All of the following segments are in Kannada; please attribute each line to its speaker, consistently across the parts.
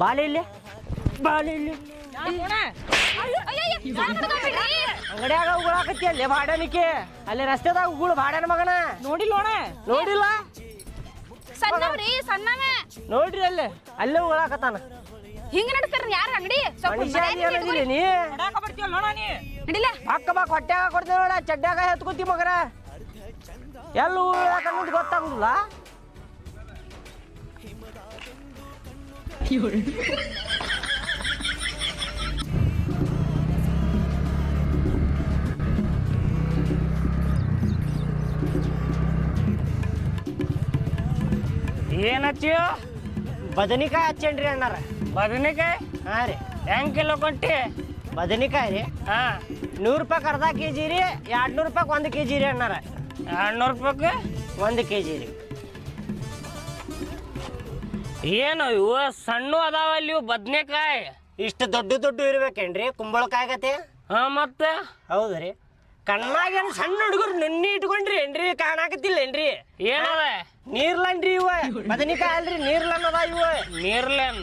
Speaker 1: ಬಾಲೆ ಇಲ್ಲಿ ಅಂಗಡಿಯಾಗ ಉಗುಳಾಕತ್ತಿ ಅಲ್ಲಿ ಬಾಡನಿಕೆ ಅಲ್ಲಿ ರಸ್ತೆದಾಗ ಉಗುಳು ಬಾಡನ ಮಗನ ನೋಡಿಲ್ಲ ನೋಡ್ರಿ ಅಲ್ಲೇ ಉಗುಳಾಕತ್ತಾನ.
Speaker 2: ಹಿಂಗ ನಡ್ತಾರ ಯಾರ ಅಂಗಡಿ
Speaker 1: ನೀ ಅಕ್ಕ ಬಾಕ್ ಹೊಟ್ಟ್ಯಾಗ ಕೊಡ್ತೇವೆ ನೋಡ ಚಡ್ಡ್ಯಾಗ ಎತ್ಕೊತಿ ಮಗನ ಎಲ್ಲ ಉಗುಳಾಕನ್ನೋದು ಗೊತ್ತಾಗುದಿಲ್ಲ.
Speaker 3: ಏನ್ ಹಚ್ಚಿಯೋ?
Speaker 1: ಬದನಿಕಾಯಿ ಹಚ್ಚೇನ್ರಿ ಅಣ್ಣಾರ.
Speaker 3: ಬದನೆಕಾಯಿ?
Speaker 1: ಹಾ ರೀ.
Speaker 3: ಹೆಂಗ್ ಕಿಲೋ ಕೊಟ್ಟಿ?
Speaker 1: ಬದನಿಕಾಯಿ ರೀ 100 ರೂಪಾಯಿ ಅರ್ಧ ಕೆಜಿ ರೀ, 200 ರೂಪಾಯಿ 1 ಕೆಜಿ ರೀ ಅಣ್ಣಾರ.
Speaker 3: 200 ರೂಪಾಯಿಗೆ
Speaker 1: 1 ಕೆಜಿ ರೀ.
Speaker 3: ಏನು ಇವು ಸಣ್ಣ ಅದಾವ ಅಲ್ಲಿ ಇವು ಬದನೆಕಾಯಿ?
Speaker 1: ಇಷ್ಟು ದೊಡ್ಡ ಇರ್ಬೇಕೇನ್ರಿ ಕುಂಬಳಕಾಯಿ ಗತೆ?
Speaker 3: ಹಾ ಮತ್ತೆ
Speaker 1: ಹೌದ್ರಿ. ಕಣ್ಣಾಗೇನು ಸಣ್ಣ ಹುಡುಗರು ನೆನ್ನಿ ಇಟ್ಕೊಂಡ್ರಿ ಏನ್ರಿ ಕಾಣಾಕತ್ತಿಲ್ಲ ಏನ್ರಿ?
Speaker 3: ಏನದ?
Speaker 1: ನೀರ್ಲನ್ರಿ ಇವ ಬದನಿಕಾಯಿ ಅಲ್ರಿ, ನೀರ್ಲನ್ ಅದ ಇವ.
Speaker 3: ನೀರ್ಲೇನ್?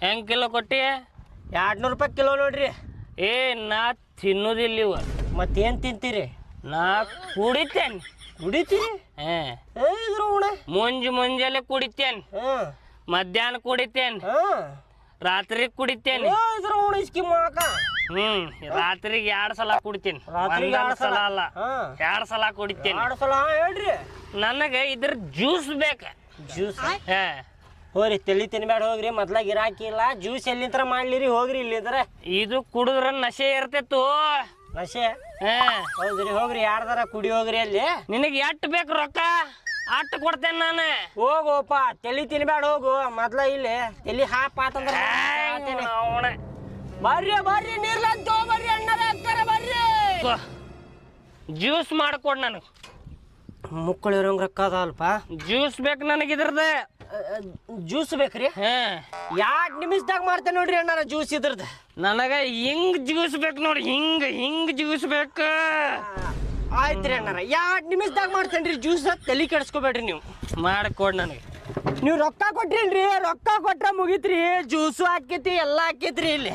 Speaker 3: ಹೆಂಗ್ ಕಿಲೋ ಕೊಟ್ಟಿ?
Speaker 1: 200 ರೂಪಾಯಿ ಕಿಲೋ ನೋಡ್ರಿ.
Speaker 3: ಏ ನಾ ತಿನ್ನೋದಿಲ್ಲ ಇವ.
Speaker 1: ಮತ್ತೇನ್ ತಿಂತೀರಿ?
Speaker 3: ನಾ ಕುಡಿತೇನೆ.
Speaker 1: ಕುಡಿತೀರಿ?
Speaker 3: ಮುಂಜಾನೆ ಕುಡಿತೇನೆ, ಮಧ್ಯಾಹ್ನ ಕುಡಿತೇನೆ, ರಾತ್ರಿ ಕುಡಿತೇನೆ. ರಾತ್ರಿಗೆ 2 ಸಲ ಕುಡಿತೇನೆ. 1 ಸಲ ಅಲ್ಲ, 2 ಸಲ ಕುಡಿತೇನೆ.
Speaker 1: ಹೇಳ್ರಿ
Speaker 3: ನನಗ ಇದ್ರ ಜ್ಯೂಸ್ ಬೇಕ.
Speaker 1: ಜ್ಯೂಸ್? ಹೋಗ್ರಿ ತಲಿ ತಿನ್ಬೇಡ ಹೋಗ್ರಿ. ಮೊದ್ಲ ಗಿರಾಕಿ ಇಲ್ಲ. ಜ್ಯೂಸ್ ಎಲ್ಲಿಂತರ ಮಾಡ್ಲಿರಿ ಹೋಗ್ರಿ ಇಲ್ಲಿಂದ್ರ.
Speaker 3: ಇದು ಕುಡಿದ್ರ ನಶೆ ಇರ್ತೇತು.
Speaker 1: ನಶೆ? ಹೌದ್ರಿ. ಹೋಗ್ರಿ ಯಾರ್ದಾರ ಕುಡಿ ಹೋಗ್ರಿ ಅಲ್ಲಿ.
Speaker 3: ನಿನಗ್ ಎಷ್ಟ್ ಬೇಕು ರೊಕ್ಕ ಅಟ್ಟು ಕೊಡ್ತೇನೆ ನಾನು.
Speaker 1: ಹೋಗೋಪ ತಲಿ ತಿನ್ಬೇಡ ಹೋಗು. ಮೊದ್ಲ ಇಲ್ಲಿ ತಲಿ ಹಾಪ್ ಆತಂದ್ರ ಬರ್ರಿ ನೀರ್ಲಂತ ಬರ್ರಿ ಅಣ್ಣರ ಅಕ್ಕರ ಬರ್ರಿ.
Speaker 3: ಜ್ಯೂಸ್ ಮಾಡ್ಕೊಡ್ ನನಗ್.
Speaker 1: ಮುಕ್ಕಳಿರೋಂಗ್ ರೊಕ್ಕ ಅದ ಅಲ್ಪ.
Speaker 3: ಜ್ಯೂಸ್ ಬೇಕು ನನಗೆ ಇದ್ರದ.
Speaker 1: ಜ್ಯೂಸ್ ಬೇಕ್ರಿ? 2 ನಿಮಿಷದಾಗ ಮಾಡ್ತೇನೆ ನೋಡ್ರಿ ಅಣ್ಣಾರ ಜ್ಯೂಸ್ ಇದ್ರದ್ದು.
Speaker 3: ನನಗ ಹಿಂಗ್ ಜ್ಯೂಸ್ ಬೇಕು ನೋಡಿ, ಹಿಂಗ್ ಜ್ಯೂಸ್ ಬೇಕು.
Speaker 1: ಆಯ್ತ್ರಿ ಅಣ್ಣಾರ 2 ನಿಮಿಷದಾಗ ಮಾಡ್ತೇನ್ರಿ ಜ್ಯೂಸ್. ತಲೆ ಕೆಡ್ಸ್ಕೊಬೇಡ್ರಿ ನೀವು.
Speaker 3: ಮಾಡ್ಕೊಡ್ ನನಗೆ.
Speaker 1: ನೀವು ರೊಕ್ಕ ಕೊಟ್ರಿಲ್ರಿ, ರೊಕ್ಕ ಕೊಟ್ರ ಮುಗಿತ್ರಿ. ಜ್ಯೂಸು ಹಾಕೈತಿ ಎಲ್ಲ ಹಾಕೈತ್ರಿ ಇಲ್ಲಿ.